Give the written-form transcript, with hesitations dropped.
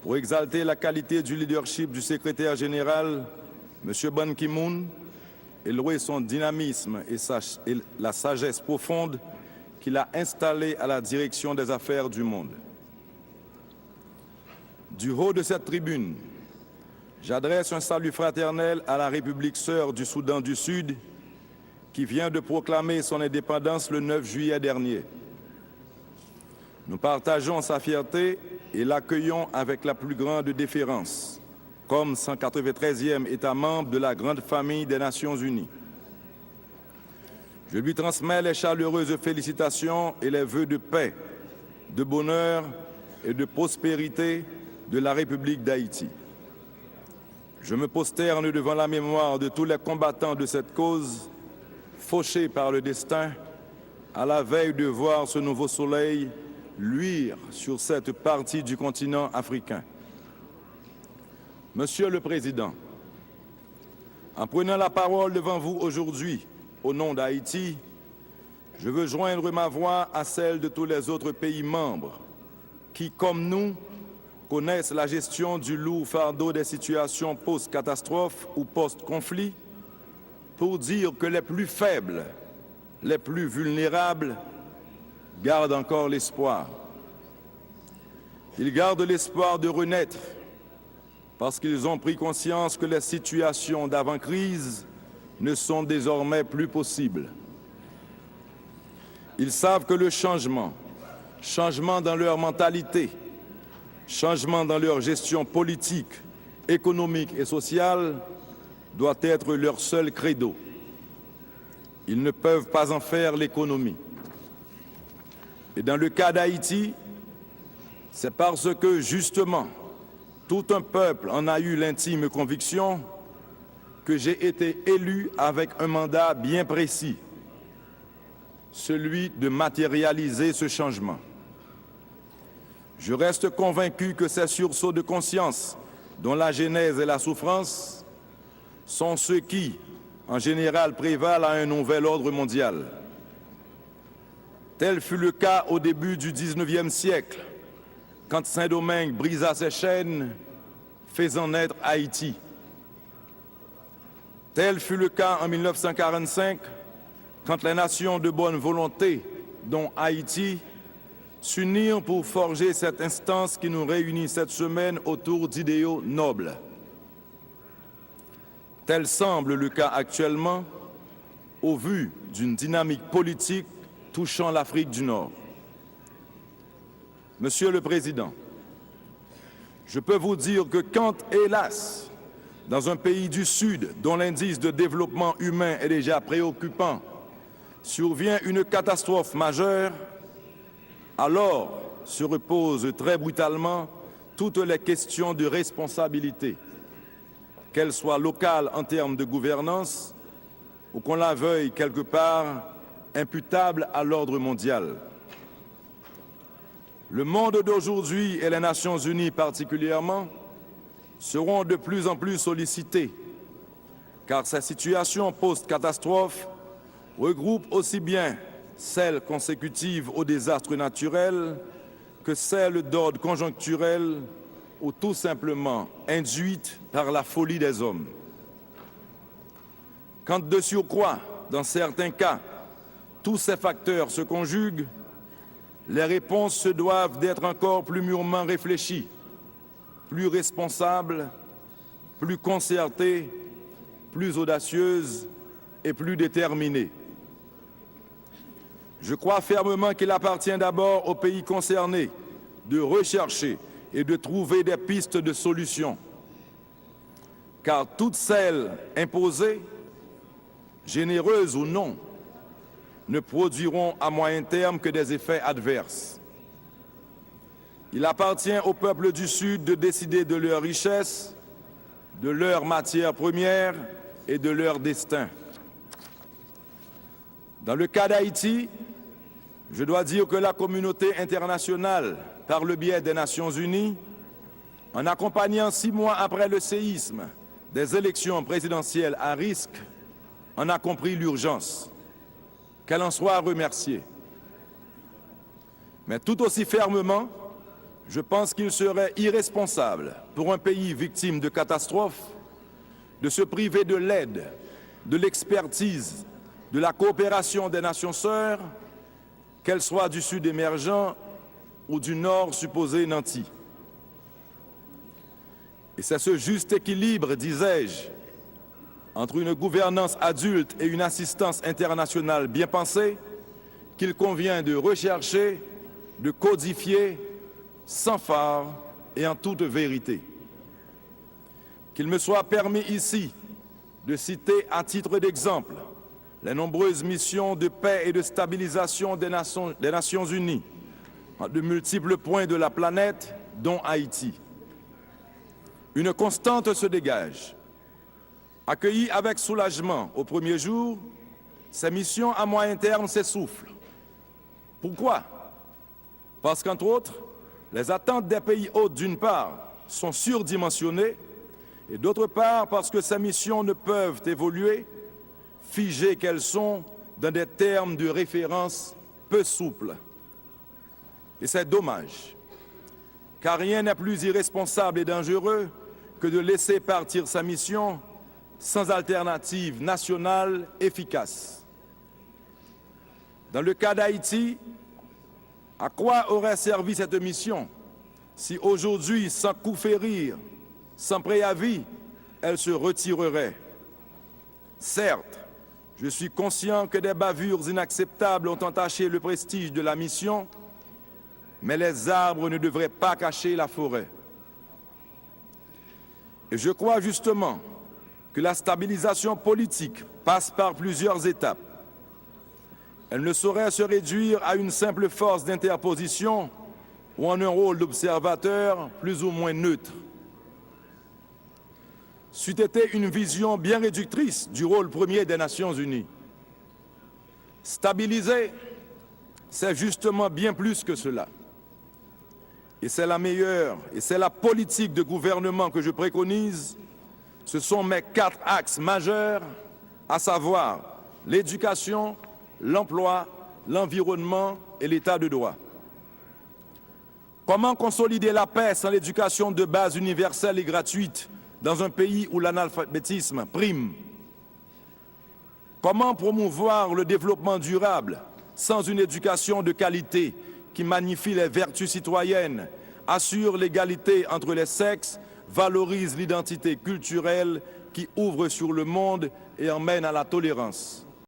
pour exalter la qualité du leadership du secrétaire général, M. Ban Ki-moon, et louer son dynamisme et la sagesse profonde qu'il a installée à la direction des affaires du monde. Du haut de cette tribune, j'adresse un salut fraternel à la République sœur du Soudan du Sud, qui vient de proclamer son indépendance le 9 juillet dernier. Nous partageons sa fierté et l'accueillons avec la plus grande déférence, comme 193e État membre de la grande famille des Nations Unies. Je lui transmets les chaleureuses félicitations et les vœux de paix, de bonheur et de prospérité de la République d'Haïti. Je me prosterne devant la mémoire de tous les combattants de cette cause, fauchés par le destin, à la veille de voir ce nouveau soleil luire sur cette partie du continent africain. Monsieur le Président, en prenant la parole devant vous aujourd'hui, au nom d'Haïti, je veux joindre ma voix à celle de tous les autres pays membres qui, comme nous, connaissent la gestion du lourd fardeau des situations post-catastrophe ou post-conflit, pour dire que les plus faibles, les plus vulnérables, gardent encore l'espoir. Ils gardent l'espoir de renaître parce qu'ils ont pris conscience que les situations d'avant-crise ne sont désormais plus possibles. Ils savent que le changement dans leur mentalité, changement dans leur gestion politique, économique et sociale, doit être leur seul credo. Ils ne peuvent pas en faire l'économie. Et dans le cas d'Haïti, c'est parce que, justement, tout un peuple en a eu l'intime conviction que j'ai été élu avec un mandat bien précis, celui de matérialiser ce changement. Je reste convaincu que ces sursauts de conscience, dont la genèse et la souffrance, sont ceux qui, en général, prévalent à un nouvel ordre mondial. Tel fut le cas au début du XIXe siècle, quand Saint-Domingue brisa ses chaînes, faisant naître Haïti. Tel fut le cas en 1945, quand les nations de bonne volonté, dont Haïti, s'unirent pour forger cette instance qui nous réunit cette semaine autour d'idéaux nobles. Tel semble le cas actuellement, au vu d'une dynamique politique touchant l'Afrique du Nord. Monsieur le Président, je peux vous dire que quand, hélas, dans un pays du Sud dont l'indice de développement humain est déjà préoccupant, survient une catastrophe majeure, alors se reposent très brutalement toutes les questions de responsabilité, qu'elles soient locales en termes de gouvernance ou qu'on la veuille quelque part imputable à l'ordre mondial. Le monde d'aujourd'hui et les Nations Unies particulièrement seront de plus en plus sollicités, car ces situations post-catastrophes regroupent aussi bien celles consécutives aux désastres naturels que celles d'ordre conjoncturel ou tout simplement induites par la folie des hommes. Quand de surcroît, dans certains cas, tous ces facteurs se conjuguent, les réponses se doivent d'être encore plus mûrement réfléchies, plus responsables, plus concertées, plus audacieuses et plus déterminées. Je crois fermement qu'il appartient d'abord aux pays concernés de rechercher et de trouver des pistes de solutions, car toutes celles imposées, généreuses ou non, ne produiront à moyen terme que des effets adverses. Il appartient aux peuples du Sud de décider de leur richesse, de leurs matières premières et de leur destin. Dans le cas d'Haïti, je dois dire que la communauté internationale, par le biais des Nations Unies, en accompagnant 6 mois après le séisme des élections présidentielles à risque, en a compris l'urgence. Qu'elle en soit remerciée. Mais tout aussi fermement, Je pense qu'il serait irresponsable pour un pays victime de catastrophes de se priver de l'aide, de l'expertise, de la coopération des nations sœurs, qu'elles soient du Sud émergent ou du Nord supposé nanti. Et c'est ce juste équilibre, disais-je, entre une gouvernance adulte et une assistance internationale bien pensée qu'il convient de rechercher, de codifier sans phare et en toute vérité. Qu'il me soit permis ici de citer à titre d'exemple les nombreuses missions de paix et de stabilisation des Nations Unies en de multiples points de la planète, dont Haïti. Une constante se dégage. Accueillies avec soulagement au premier jour, ces missions à moyen terme s'essoufflent. Pourquoi? Parce qu'entre autres, les attentes des pays hôtes, d'une part, sont surdimensionnées, et d'autre part, parce que ces missions ne peuvent évoluer, figées qu'elles sont, dans des termes de référence peu souples. Et c'est dommage, car rien n'est plus irresponsable et dangereux que de laisser partir sa mission sans alternative nationale efficace. Dans le cas d'Haïti, à quoi aurait servi cette mission si aujourd'hui, sans coup férir, sans préavis, elle se retirerait? Certes, je suis conscient que des bavures inacceptables ont entaché le prestige de la mission, mais les arbres ne devraient pas cacher la forêt. Et je crois justement que la stabilisation politique passe par plusieurs étapes. Elle ne saurait se réduire à une simple force d'interposition ou en un rôle d'observateur plus ou moins neutre. C'eût été une vision bien réductrice du rôle premier des Nations Unies. Stabiliser, c'est justement bien plus que cela. Et c'est la meilleure, et c'est la politique de gouvernement que je préconise. Ce sont mes 4 axes majeurs, à savoir l'éducation, l'emploi, l'environnement et l'état de droit. Comment consolider la paix sans l'éducation de base universelle et gratuite dans un pays où l'analphabétisme prime? Comment promouvoir le développement durable sans une éducation de qualité qui magnifie les vertus citoyennes, assure l'égalité entre les sexes, valorise l'identité culturelle qui ouvre sur le monde et emmène à la tolérance?